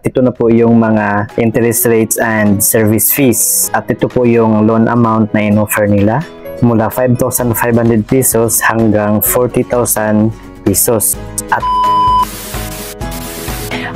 ito na po yung mga interest rates and service fees. At ito po yung loan amount na in-offer nila mula 5,500 pesos hanggang 40,000 pesos. At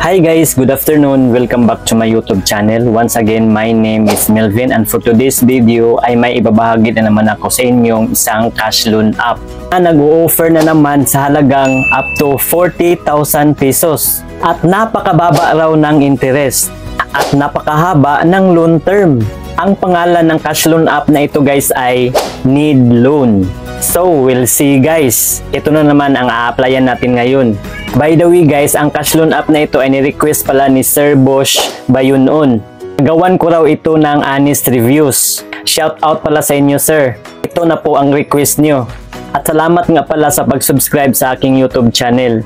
hi guys, good afternoon. Welcome back to my YouTube channel. Once again, my name is Melvin and for today's video ay may ibabahagi na naman ako sa inyong isang cash loan app na nag-o-offer na naman sa halagang up to 40,000 pesos. At napakababa raw ng interest at napakahaba ng loan term. Ang pangalan ng cash loan app na ito guys ay Need Loan. So, we'll see guys. Ito na naman ang a-applyan natin ngayon. By the way guys, ang cash loan app na ito ay ni-request pala ni Sir Bosch Bayunon. Gawan ko raw ito ng honest reviews. Shout out pala sa inyo sir. Ito na po ang request nyo. At salamat nga pala sa pag-subscribe sa aking YouTube channel.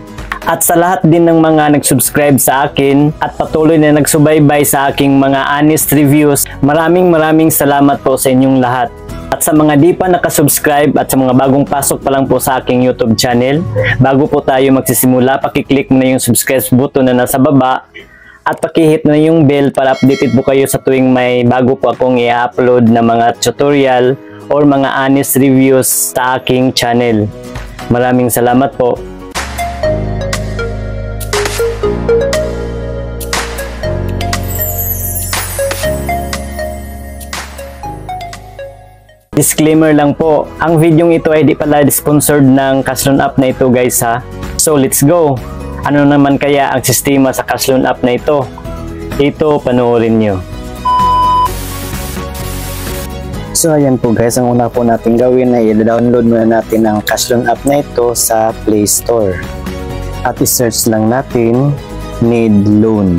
At sa lahat din ng mga nag-subscribe sa akin at patuloy na nagsubaybay sa aking mga honest reviews, maraming salamat po sa inyong lahat. At sa mga di pa nakasubscribe at sa mga bagong pasok pa lang po sa aking YouTube channel, bago po tayo magsisimula, pakiclick mo na yung subscribe button na nasa baba at pakihit na yung bell para updated po kayo sa tuwing may bago po akong i-upload na mga tutorial or mga honest reviews sa aking channel. Maraming salamat po. Disclaimer lang po, ang video ito ay di pala sponsored ng cash loan app na ito guys ha. So let's go! Ano naman kaya ang sistema sa cash loan app na ito? Ito, panoorin nyo. So ayan po guys, ang una po natin gawin ay i-download muna natin ang cash loan app na ito sa Play Store. At i-search lang natin Need Loan.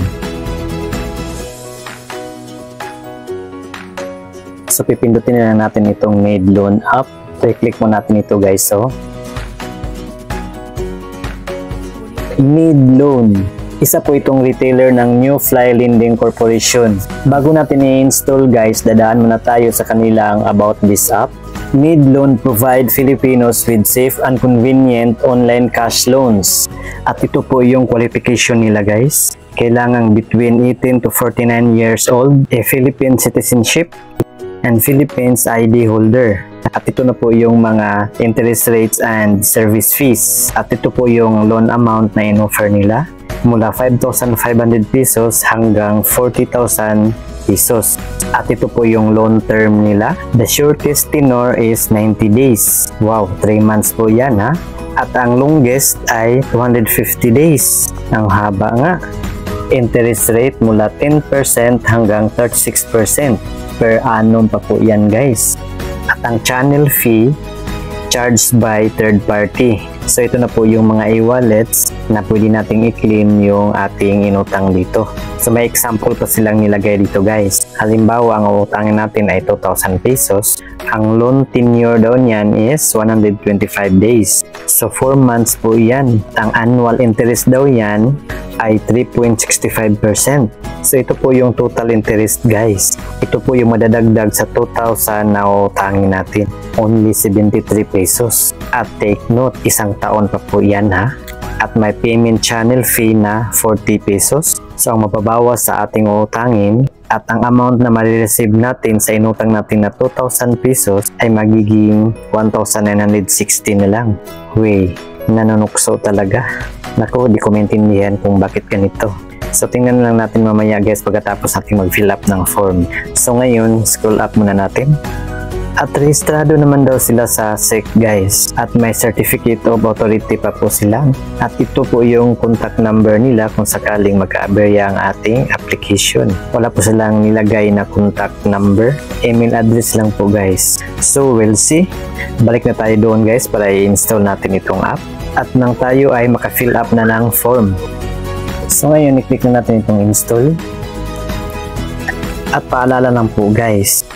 So, pipindutin na natin itong Need Loan app. So, i-click mo natin ito guys. So, Need Loan. Isa po itong retailer ng New Fly Lending Corporation. Bago natin i-install guys, dadaan muna tayo sa kanilang about this app. Need Loan provide Filipinos with safe and convenient online cash loans. At ito po yung qualification nila guys. Kailangan between 18 to 49 years old, a Philippine citizenship, and Philippines ID holder. At ito na po yung mga interest rates and service fees. At ito po yung loan amount na in-offer nila mula 5,500 pesos hanggang 40,000 pesos. At ito po yung loan term nila. The shortest tenure is 90 days. Wow, 3 months po yan ha. At ang longest ay 250 days. Ang haba nga. Interest rate mula 10% hanggang 36%. Per annum pa po yan guys. At ang channel fee charged by third party. So ito na po yung mga e-wallets na pwede nating i-claim yung ating inutang dito. So may example pa silang nilagay dito guys. Halimbawa ang utangin natin ay 2,000 pesos. Ang loan tenure daw niyan is 125 days. So 4 months po yan. Ang annual interest daw yan ay 3.65%. So ito po yung total interest guys. Ito po yung madadagdag sa 2,000 na utangin natin. Only 73 pesos. At take note, isang taon pa po yan ha. At may payment channel fee na 40 pesos. So ang mababawas sa ating utangin at ang amount na marireceive natin sa inutang natin na 2,000 pesos ay magiging 1,960 na lang. Wey, nanunukso talaga. Naku, di ko maintindihan kung bakit ganito. So tingnan lang natin mamaya guys pagkatapos natin mag-fill up ng form. So ngayon, scroll up muna natin. At rehistrado naman daw sila sa SEC guys. At may certificate of authority pa po sila. At ito po yung contact number nila kung sakaling magka-aberya ang ating application. Wala po silang nilagay na contact number. Email address lang po guys. So we'll see. Balik na tayo doon guys para i-install natin itong app. At nang tayo ay maka-fill up na ng form. So ngayon, i-click na natin itong install. At paalala lang po guys,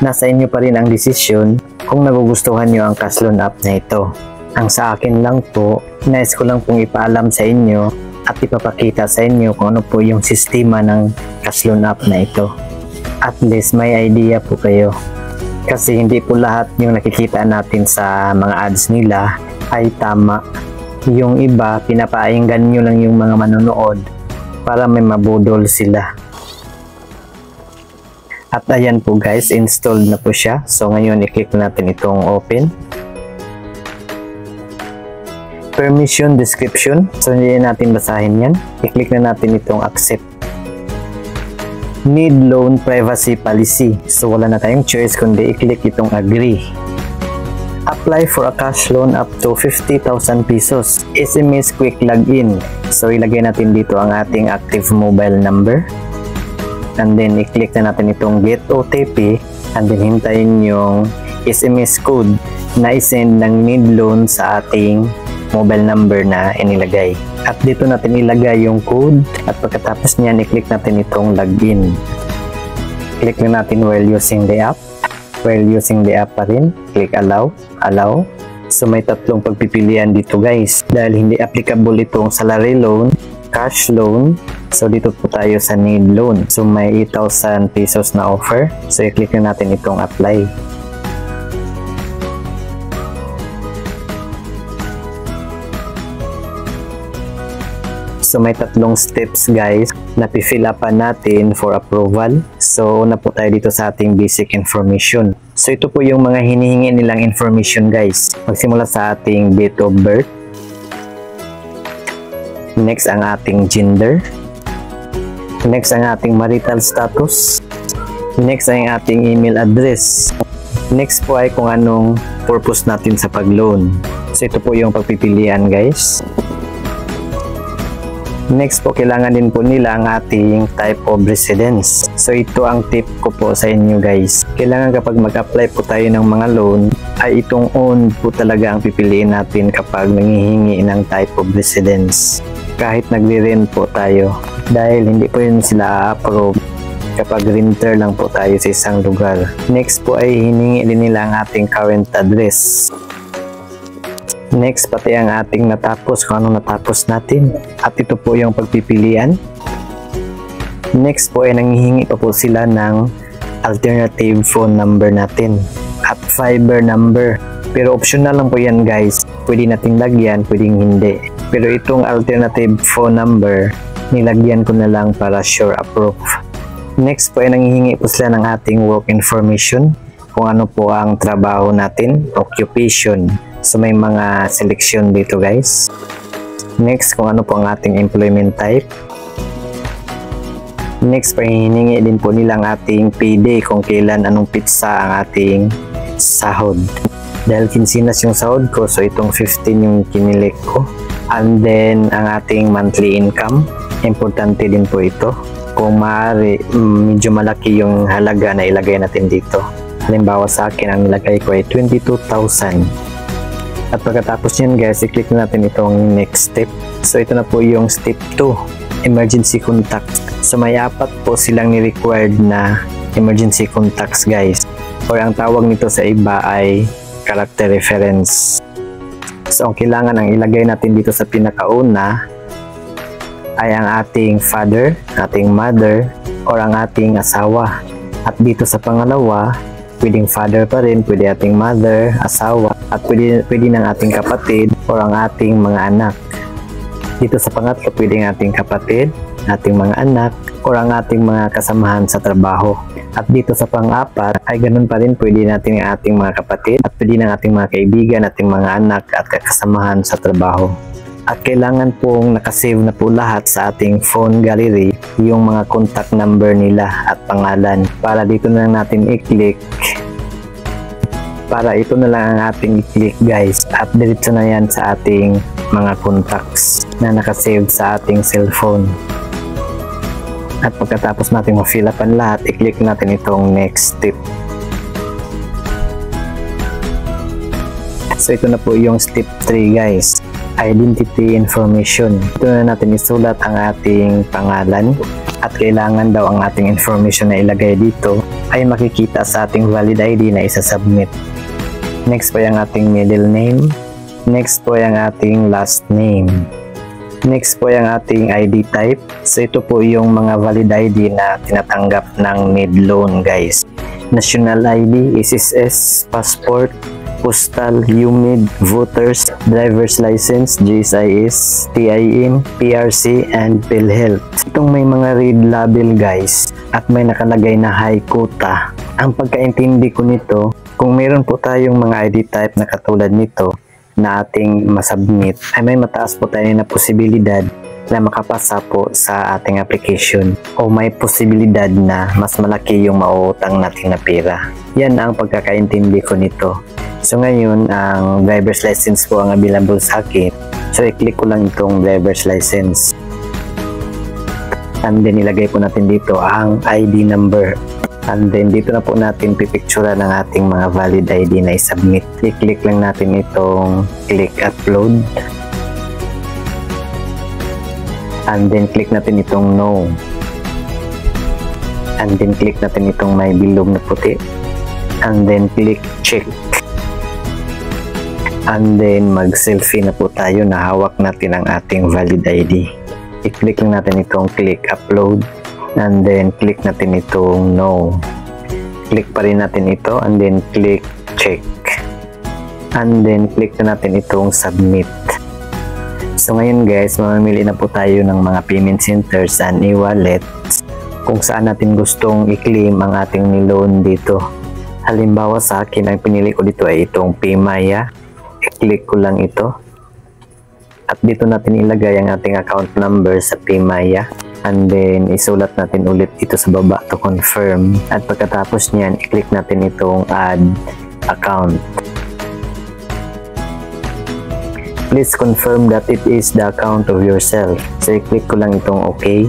nasa inyo pa rin ang desisyon kung nagugustuhan nyo ang cash loan app na ito. Ang sa akin lang po, nais ko lang pong ipaalam sa inyo at ipapakita sa inyo kung ano po yung sistema ng cash loan app na ito. At least may idea po kayo. Kasi hindi po lahat yung nakikita natin sa mga ads nila ay tama. Yung iba, pinapainggan nyo lang yung mga manonood para may mabudol sila. At ayan po guys, installed na po siya. So ngayon i-click natin itong open. Permission description. So hindi natin basahin yan. I-click na natin itong accept. Need loan privacy policy. So wala na tayong choice kundi i-click itong agree. Apply for a cash loan up to 50,000 pesos. SMS quick login. So ilagay natin dito ang ating active mobile number. And then i-click na natin itong get OTP. And then hintayin yung SMS code na isend ng need loan sa ating mobile number na inilagay. At dito natin ilagay yung code. At pagkatapos niyan, i-click natin itong login. Click na natin while using the app. While using the app pa rin, click allow. Allow. So may tatlong pagpipilian dito guys. Dahil hindi applicable itong salary loan, cash loan. So dito po tayo sa need loan. So may 8,000 pesos na offer. So i-click na natin itong apply. So may tatlong steps guys na pifill upan natin for approval. So una po tayo dito sa ating basic information. So ito po yung mga hinihingi nilang information guys. Magsimula sa ating date of birth. Next ang ating gender. Next ang ating marital status. Next ang ating email address. Next po ay kung anong purpose natin sa pag-loan. So ito po yung pagpipilian guys. Next po, kailangan din po nila ang ating type of residence. So ito ang tip ko po sa inyo guys. Kailangan kapag mag-apply po tayo ng mga loan, ay itong own po talaga ang pipiliin natin kapag nangihingi ng type of residence. Kahit nagre-rent po tayo. Dahil hindi po yun sila approve kapag renter lang po tayo sa isang lugar. Next po ay hiningi din nila ang ating current address. Next, pati ang ating natapos, kung anong natapos natin. At ito po yung pagpipilian. Next po ay nanghihingi pa po sila ng alternative phone number natin at fiber number. Pero optional lang po yan guys. Pwede natin lagyan, pwedeng hindi. Pero itong alternative phone number, nilagyan ko na lang para sure approve. Next po ay nanghihingi po sila ng ating work information. Kung ano po ang trabaho natin, occupation. So may mga selection dito guys. Next, kung ano po ang ating employment type. Next, hiningi din po nila ang ating payday, kung kailan, anong pitsa ang ating sahod. Dahil kinsinas yung sahod ko, so itong 15 yung kinilik ko. And then, ang ating monthly income. Importante din po ito. Kung maaari, medyo malaki yung halaga na ilagay natin dito. Halimbawa sa akin, ang nilagay ko ay 22,000. At pagkatapos yan guys, i-click na natin itong next step. So ito na po yung step 2, emergency contacts. So may 4 po silang ni-required na emergency contacts guys. Or ang tawag nito sa iba ay character reference. So ang kailangan ang ilagay natin dito sa pinakauna ay ang ating father, ating mother, or ang ating asawa. At dito sa pangalawa, pwedeng father pa rin, pwede ating mother, asawa, at pwede ng ating kapatid o ang ating mga anak. Dito sa pangatlo, pwede ng ating kapatid, ating mga anak, o ang ating mga kasamahan sa trabaho. At dito sa pang-apat, ay ganun pa rin, pwede natin ang ating mga kapatid, at pwede ng ating mga kaibigan, ating mga anak, at kasamahan sa trabaho. At kailangan pong nakasave na po lahat sa ating phone gallery yung mga contact number nila at pangalan. Para dito na natin i-click. Para ito na lang ang ating i-click guys. At diretso na yan sa ating mga contacts na nakasave sa ating cellphone. At pagkatapos natin ma-fill upan lahat, i-click natin itong next step. So ito na po yung step 3 guys. Identity information. Ito na natin isulat ang ating pangalan at kailangan daw ang ating information na ilagay dito ay makikita sa ating valid ID na isa-submit. Next po yung ating middle name. Next po yung ating last name. Next po yung ating ID type. So ito po yung mga valid ID na tinatanggap ng need loan guys. National ID, SSS, passport, postal, UMID, voters, driver's license, GSIS, TIN, PRC, and PhilHealth. Itong may mga read label guys at may nakalagay na high quota. Ang pagkaintindi ko nito, kung meron po tayong mga ID type na katulad nito na ating masubmit, ay may mataas po tayo na posibilidad na makapasa po sa ating application o may posibilidad na mas malaki yung mauutang natin na pera. Yan ang pagkakaintindi ko nito. So ngayon, ang driver's license po ang available sa akin. So i-click ko lang itong driver's license. And then ilagay po natin dito ang ID number. And then dito na po natin pipictura ng ating mga valid ID na i-submit. I-click lang natin itong click upload. And then click natin itong no. And then click natin itong may bilog na puti. And then click check. And then mag-selfie na po tayo na hawak natin ang ating valid ID. I-click lang natin itong click upload. And then click natin itong no. Click pa rin natin ito and then click check. And then click na natin itong submit. So ngayon guys, mamimili na po tayo ng mga payment centers and e-wallets kung saan natin gustong i-claim ang ating niloan dito. Halimbawa sa akin, ang pinili ko dito ay itong PayMaya. I-click ko lang ito. At dito natin ilagay ang ating account number sa PayMaya. And then isulat natin ulit dito sa baba to confirm. At pagkatapos niyan, i-click natin itong add account. Please confirm that it is the account of yourself. So i-click ko lang itong okay.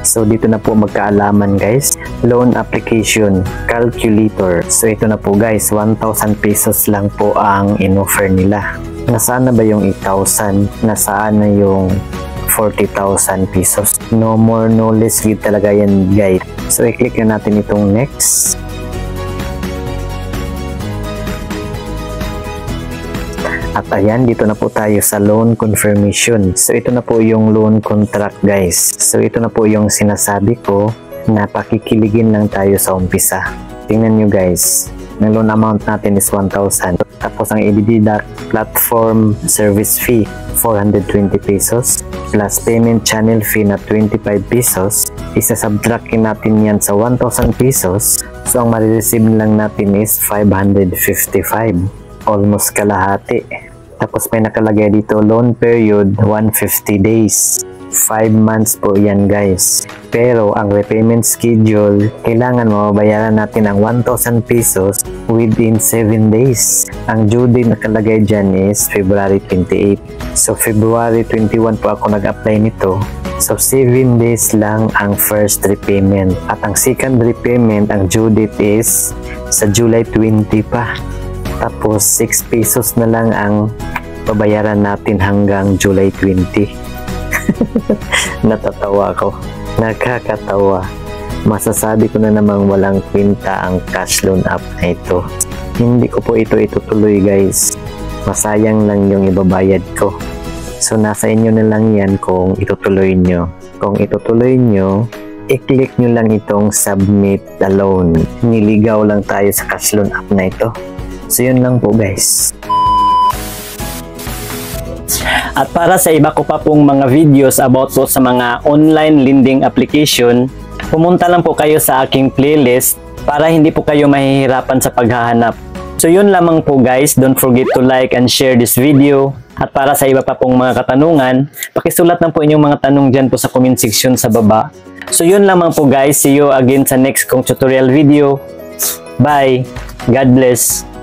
So dito na po magkaalaman guys. Loan application calculator. So ito na po guys, 1,000 pesos lang po ang in-offer nila. Nasaan na ba yung 8,000? Nasaan na yung 40,000 pesos? No more no less with talaga yan guys. So i-click na natin itong next. At ayan, dito na po tayo sa loan confirmation. So ito na po yung loan contract guys. So ito na po yung sinasabi ko na pakikiligin lang tayo sa umpisa. Tingnan nyo guys, ang loan amount natin is 1,000. Tapos ang i-deduct platform service fee 420 pesos plus payment channel fee na 25 pesos. Isa-subtract natin yan sa 1,000 pesos. So ang marireceive lang natin is 555. Almost kalahati. Tapos may nakalagay dito loan period 150 days. 5 months po yan guys. Pero ang repayment schedule, kailangan mababayaran natin ang 1,000 pesos within 7 days. Ang due date nakalagay dyan is February 28. So February 21 po ako nag-apply nito. So 7 days lang ang first repayment. At ang second repayment, ang due date is sa July 20 pa. Tapos 6 pesos na lang ang babayaran natin hanggang July 20. Natatawa ko. Nakakatawa. Masasabi ko na namang walang kwenta ang cash loan app na ito. Hindi ko po ito itutuloy guys. Masayang lang yung ibabayad ko. So nasa inyo na lang yan kung itutuloy nyo. Kung itutuloy nyo, i-click nyo lang itong submit the loan. Niligaw lang tayo sa cash loan app na ito. So yun lang po guys. At para sa iba ko pa pong mga videos about po sa mga online lending application, pumunta lang po kayo sa aking playlist para hindi po kayo mahihirapan sa paghahanap. So yun lamang po guys, don't forget to like and share this video. At para sa iba pa pong mga katanungan, pakisulat lang po inyong mga tanong dyan po sa comment section sa baba. So yun lamang po guys, see you again sa next kong tutorial video. Bye! God bless!